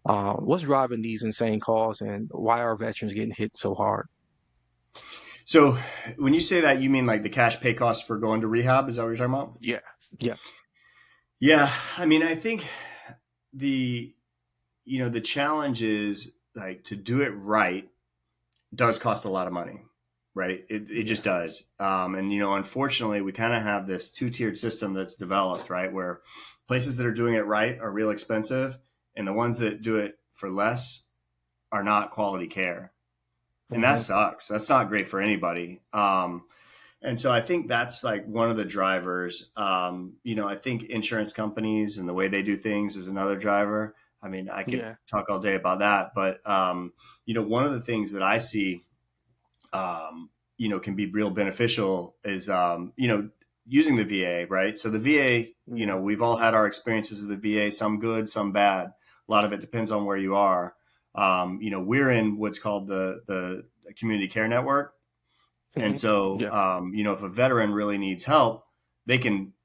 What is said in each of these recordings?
What's driving these insane calls, and why are veterans getting hit so hard? So when you say that, you mean like the cash pay cost for going to rehab? Is that what you're talking about? Yeah, yeah, Yeah. I mean, I think the, the challenge is like to do it right does cost a lot of money, right? It yeah, just does. And, unfortunately, we kind of have this two-tiered system that's developed, right? Where places that are doing it right are real expensive, and the ones that do it for less are not quality care. And that hmm sucks. That's not great for anybody. And so I think that's like one of the drivers. I think insurance companies and the way they do things is another driver. I mean, I could yeah, talk all day about that, but one of the things that I see, can be real beneficial is, using the VA, right? So the VA, yeah, we've all had our experiences with the VA, some good, some bad. A lot of it depends on where you are. We're in what's called the community care network. And hmm so, yeah, if a veteran really needs help,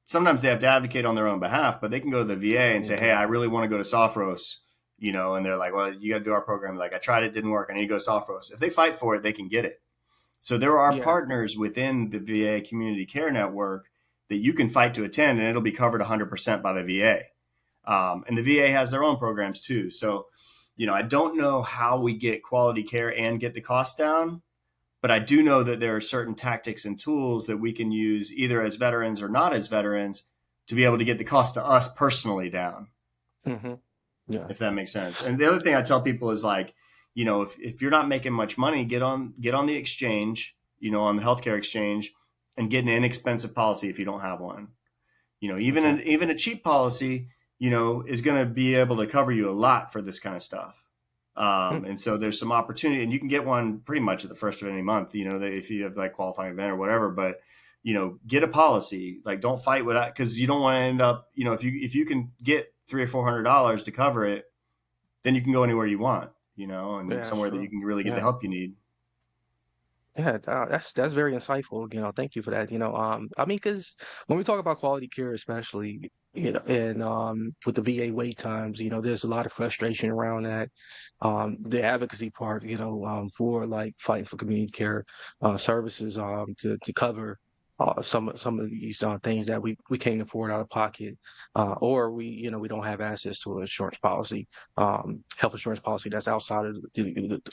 sometimes they have to advocate on their own behalf, but they can go to the VA and say, hey, yeah, I really want to go to Sophros, and they're like, well, you got to do our program. Like, I tried it, didn't work. I need to go to Sophros. If they fight for it, they can get it. So there are yeah. partners within the VA community care network that you can fight to attend, and it'll be covered 100% by the VA. And the VA has their own programs too. So, I don't know how we get quality care and get the cost down, but I do know that there are certain tactics and tools that we can use either as veterans or not as veterans to be able to get the cost to us personally down, hmm yeah. if that makes sense. And the other thing I tell people is like, if you're not making much money, get on the exchange, on the healthcare exchange, and get an inexpensive policy if you don't have one. Okay. Even a cheap policy, is going to be able to cover you a lot for this kind of stuff. Mm. And so there's some opportunity, and you can get one pretty much at the first of any month, if you have like qualifying event or whatever. But get a policy. Like, don't fight with that, because you don't want to end up, if you can get $300 or $400 to cover it, then you can go anywhere you want, and Yeah, that's somewhere that you true. can really get the Yeah. help you need. Yeah, that's very insightful. Thank you for that. I mean, because when we talk about quality care, especially, and with the VA wait times, there's a lot of frustration around that. The advocacy part, for like fighting for community care services, to cover some of these things that we can't afford out of pocket, or we don't have access to an insurance policy, health insurance policy that's outside of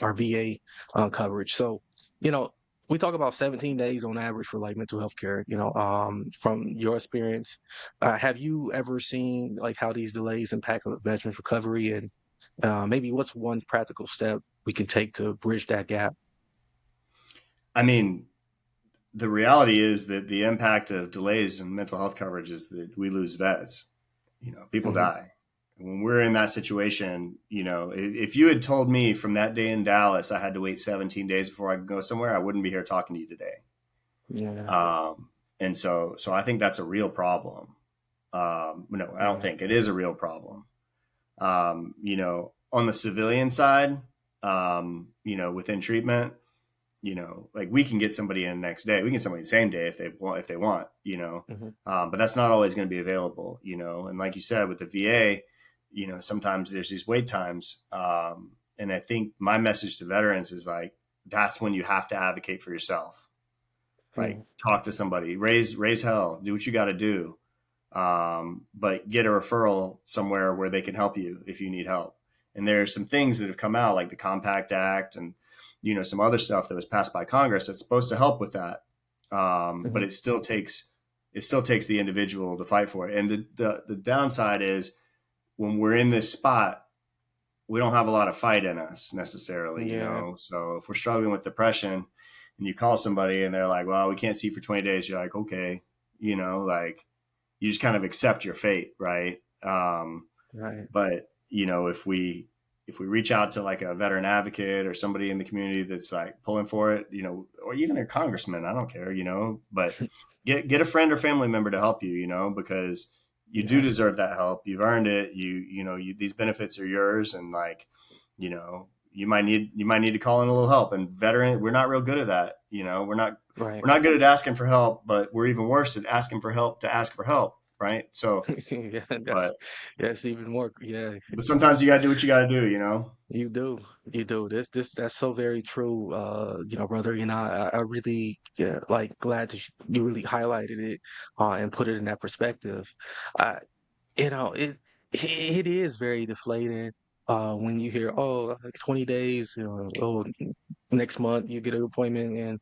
our VA coverage. So you know, we talk about 17 days on average for like mental health care, from your experience. Have you ever seen like how these delays impact a veteran's recovery, and maybe what's one practical step we can take to bridge that gap? I mean, the reality is that the impact of delays in mental health coverage is that we lose vets. People hmm die. When we're in that situation, if you had told me from that day in Dallas I had to wait 17 days before I could go somewhere, I wouldn't be here talking to you today. Yeah, And so I think that's a real problem. No, I don't yeah, think it is a real problem. On the civilian side, within treatment, like we can get somebody in the next day. We can get somebody the same day if they want. hmm But that's not always going to be available. And like you said, with the VA, sometimes there's these wait times. And I think my message to veterans is like, that's when you have to advocate for yourself. Like, mm talk to somebody, raise hell, do what you got to do. But get a referral somewhere where they can help you if you need help. And there are some things that have come out, like the Compact Act and some other stuff that was passed by Congress that's supposed to help with that. But hmm it still takes the individual to fight for it. And the downside is, when we're in this spot, we don't have a lot of fight in us necessarily, yeah, So if we're struggling with depression and you call somebody and they're like, well, we can't see for 20 days, you're like, okay, like, you just kind of accept your fate, right? right, But if we reach out to like a veteran advocate or somebody in the community that's like pulling for it, or even a congressman, I don't care, but get a friend or family member to help you, because you do yeah, deserve that help. You've earned it. These benefits are yours, and like, you might need to call in a little help. And veteran, we're not real good at that. We're not right, we're not good at asking for help, but we're even worse at asking for help to ask for help. right? So, Yeah, but that's even more. Yeah, sometimes you got to do what you got to do, you know. you do, you do. This that's so very true. Brother, I really, yeah, like glad that you really highlighted it, and put it in that perspective. Uh, it is very deflating, when you hear, oh, like 20 days, oh, next month you get an appointment, and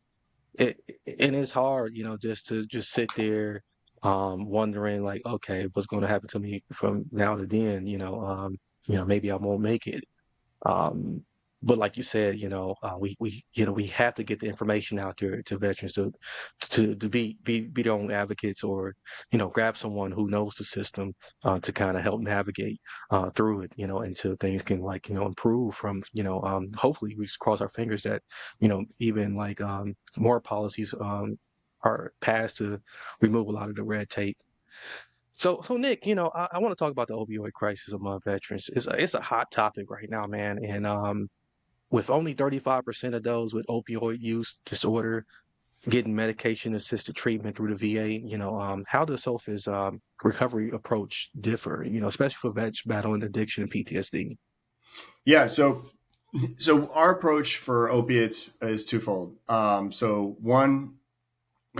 it and it's hard, just to just sit there, wondering like, okay, what's going to happen to me from now to then, maybe I won't make it. Um, but like you said, we have to get the information out there to veterans to be their own advocates, or grab someone who knows the system, to kind of help navigate, through it, until things can, like, improve from, hopefully we just cross our fingers that, even like, more policies, are passed to remove a lot of the red tape. So Nick, I want to talk about the opioid crisis among veterans. It's a hot topic right now, man. And with only 35% of those with opioid use disorder getting medication assisted treatment through the VA, how does SOFA's, recovery approach differ? Especially for vets battling addiction and PTSD. Yeah, so our approach for opiates is twofold. So one,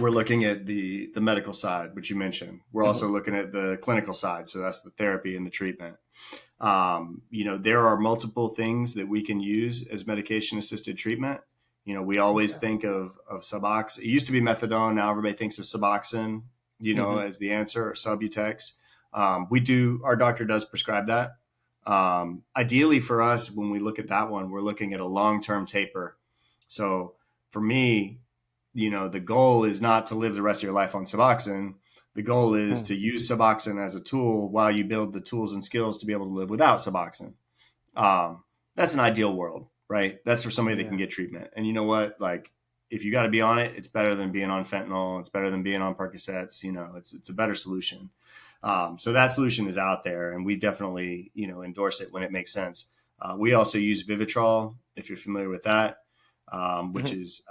we're looking at the medical side, which you mentioned. We're Hmm. also looking at the clinical side, so that's the therapy and the treatment. There are multiple things that we can use as medication assisted treatment. We always Okay. think of Suboxone. It used to be methadone. Now everybody thinks of Suboxone, Hmm. as the answer, or Subutex. Our doctor does prescribe that. Ideally for us, when we look at that one, we're looking at a long-term taper. So for me, the goal is not to live the rest of your life on Suboxone. The goal is Mm. to use Suboxone as a tool while you build the tools and skills to be able to live without Suboxone. That's an ideal world, right? That's for somebody that can Yeah. get treatment. And you know what? Like, if you got to be on it, it's better than being on fentanyl. It's better than being on Percocets. It's a better solution. So that solution is out there, and we definitely endorse it when it makes sense. We also use Vivitrol, if you're familiar with that, which Hmm. is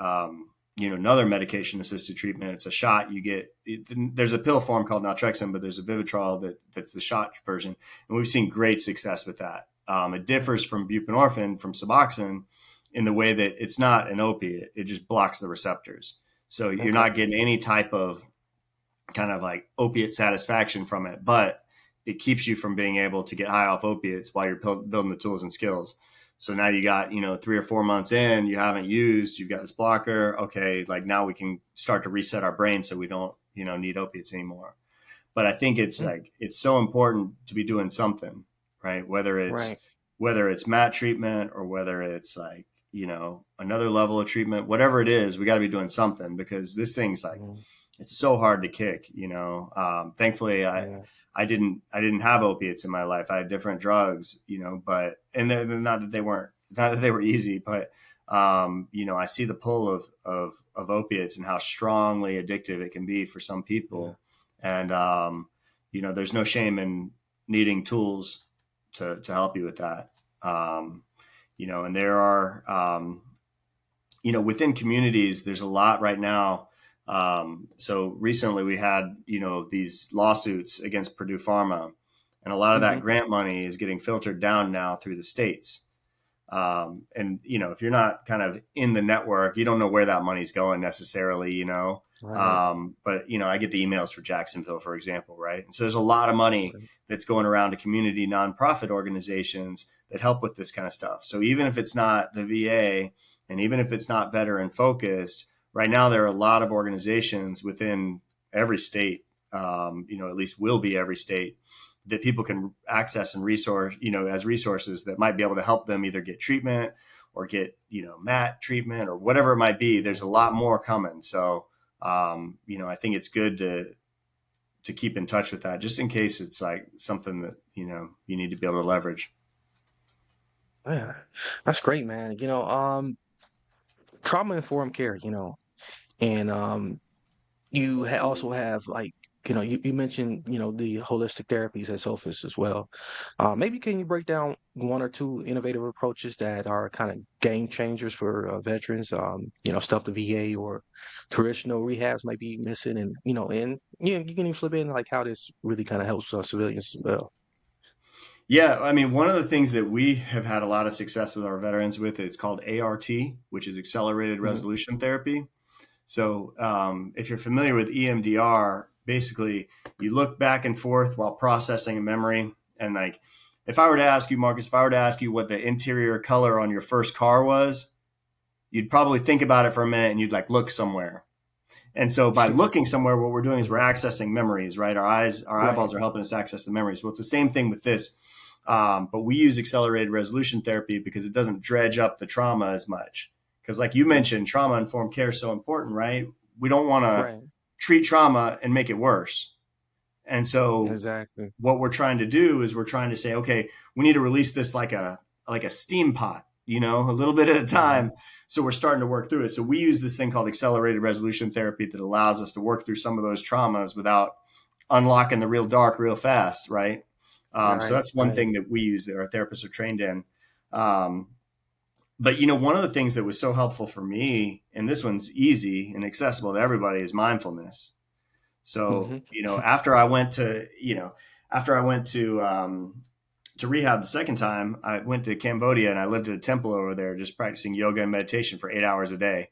another medication assisted treatment. It's a shot you get. There's a pill form called naltrexone, but there's a Vivitrol that's the shot version, and we've seen great success with that. It differs from buprenorphine, from Suboxone, in the way that it's not an opiate; it just blocks the receptors. So you're Okay. not getting any type of kind of like opiate satisfaction from it, but it keeps you from being able to get high off opiates while you're building the tools and skills. So now you got, 3 or 4 months in, you haven't used, you've got this blocker. Okay, like now we can start to reset our brain so we don't, need opiates anymore. But I think it's Mm. like it's so important to be doing something, right? Right. Whether it's mat treatment or whether it's like, another level of treatment, whatever it is, we got to be doing something because this thing's like Mhm. it's so hard to kick. Thankfully, Yeah. I didn't have opiates in my life. I had different drugs, but and not that they were easy, but I see the pull of opiates and how strongly addictive it can be for some Yeah. people, and there's no shame in needing tools to help you with that. And there are within communities, there's a lot right now. So recently we had, these lawsuits against Purdue Pharma, and a lot of that Hmm. grant money is getting filtered down now through the states. And if you're not kind of in the network, you don't know where that money's going necessarily, Right. But I get the emails for Jacksonville, for example, right? And so there's a lot of money Right. that's going around to community nonprofit organizations that help with this kind of stuff. So even if it's not the VA, and even if it's not veteran focused, right now there are a lot of organizations within every state, at least will be every state, that people can access and resource, as resources that might be able to help them either get treatment or get, mat treatment or whatever it might be. There's a lot more coming. So, I think it's good to keep in touch with that just in case it's like something that, you need to be able to leverage. Yeah. That's great, man. Trauma informed care, and also have like you mentioned, the holistic therapies at Sophus as well. Maybe can you break down one or two innovative approaches that are kind of game changers for veterans? Stuff the VA or traditional rehabs might be missing, and you can even slip in like how this really kind of helps civilians as well. Yeah, I mean, one of the things that we have had a lot of success with our veterans with it's called ART, which is accelerated Hmm. resolution therapy. So, if you're familiar with EMDR, basically you look back and forth while processing a memory. And like, if I were to ask you, Marcus, if I were to ask you what the interior color on your first car was, you'd probably think about it for a minute and you'd like look somewhere. And so by looking somewhere, what we're doing is we're Mhm. accessing memories, right? Our Right, eyeballs are helping us access the memories. Well, it's the same thing with this, but we use accelerated resolution therapy because it doesn't dredge up the trauma as much. Because, like you mentioned, trauma informed care is so important, right? We don't want to right, treat trauma and make it worse. And so exactly. what we're trying to do is we're trying to say, okay, we need to release this like a steam pot, a little bit at a Hmm. time. So we're starting to work through it. So we use this thing called accelerated resolution therapy that allows us to work through some of those traumas without unlocking the real dark real fast, right? So Right, that's one right. thing that we use that our therapists are trained in. Um, but one of the things that was so helpful for me, and this one's easy and accessible to everybody, is mindfulness. So, Hmm. after I went to rehab the second time, I went to Cambodia and I lived at a temple over there, just practicing yoga and meditation for 8 hours a day.